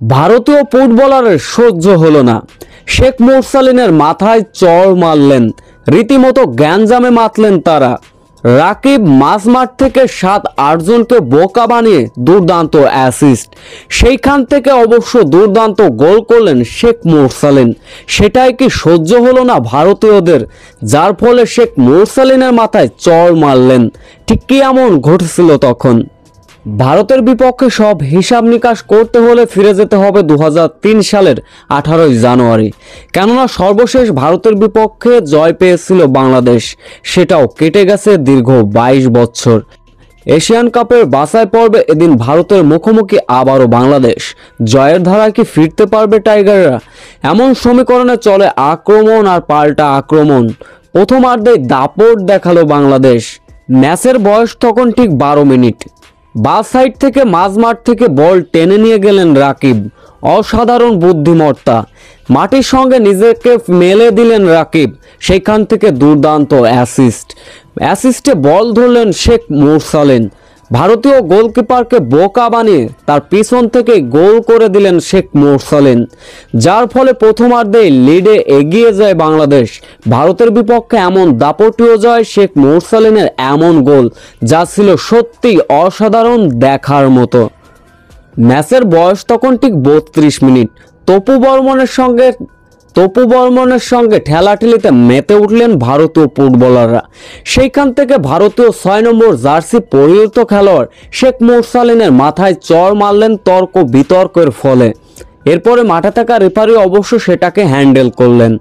ভারতীয় ফুটবলারের সহ্য হলো না। শেখ মুরসালিনের মাথায় চড় মারলেন, রীতিমতো গ্যাঞ্জামে মাতলেন তারা। রাকিব মাঝমাঠ থেকে 7-8 জনকে বোকা বানিয়ে দুর্দান্ত অ্যাসিস্ট, সেইখান থেকে অবশ্য দুর্দান্ত গোল করলেন শেখ মুরসালিন। সেটাই কি সহ্য হলো না ভারতীয়দের, যার ফলে শেখ মুরসালিনের মাথায় চড় মারলেন? ঠিক কি এমন ঘটেছিল তখন? ভারতের বিপক্ষে সব হিসাব নিকাশ করতে হলে ফিরে যেতে হবে 2003 সালের 18 জানুয়ারি। কেননা সর্বশেষ ভারতের বিপক্ষে জয় পেয়েছিল বাংলাদেশ, সেটাও কেটে গেছে দীর্ঘ 22 বছর। এশিয়ান কাপের বাছাই পর্বে এদিন ভারতের মুখোমুখি আবারও বাংলাদেশ। জয়ের ধারায় কি ফিরতে পারবে টাইগাররা? এমন সমীকরণে চলে আক্রমণ আর পাল্টা আক্রমণ। প্রথমার্ধেই দাপট দেখালো বাংলাদেশ। ম্যাচের বয়স তখন ঠিক 12 মিনিট। বাঁ সাইড থেকে মাঝমাঠ থেকে বল টেনে নিয়ে গেলেন রাকিব। অসাধারণ বুদ্ধিমত্তা, মাটির সঙ্গে নিজেকে মেলে দিলেন রাকিব। সেখান থেকে দুর্দান্ত অ্যাসিস্টে বল ধরলেন শেখ মুরসালিন। ভারতীয় গোলকিপারকে বোকা বানিয়ে তার পিছন থেকে গোল করে দিলেন শেখ মুরসালিন, যার ফলে প্রথমার্ধেই লিডে এগিয়ে যায় বাংলাদেশ। ভারতের বিপক্ষে এমন দাপটীয় জয়, শেখ মুরসালিনের এমন গোল, যা ছিল সত্যি অসাধারণ দেখার মতো। ম্যাচের বয়স তখন ঠিক 32 মিনিট। তপু বর্মনের সঙ্গে ঠেলাঠেলিতে মেতে উঠলেন ভারতীয় ফুটবলাররা। সেইখান থেকে ভারতীয় 6 নম্বর জার্সি পরিহিত খেলোয়াড় শেখ মুরসালিনের মাথায় চড় মারলেন তর্ক বিতর্কের ফলে। এরপরে মাঠে থাকা রেফারি অবশ্য সেটাকে হ্যান্ডেল করলেন।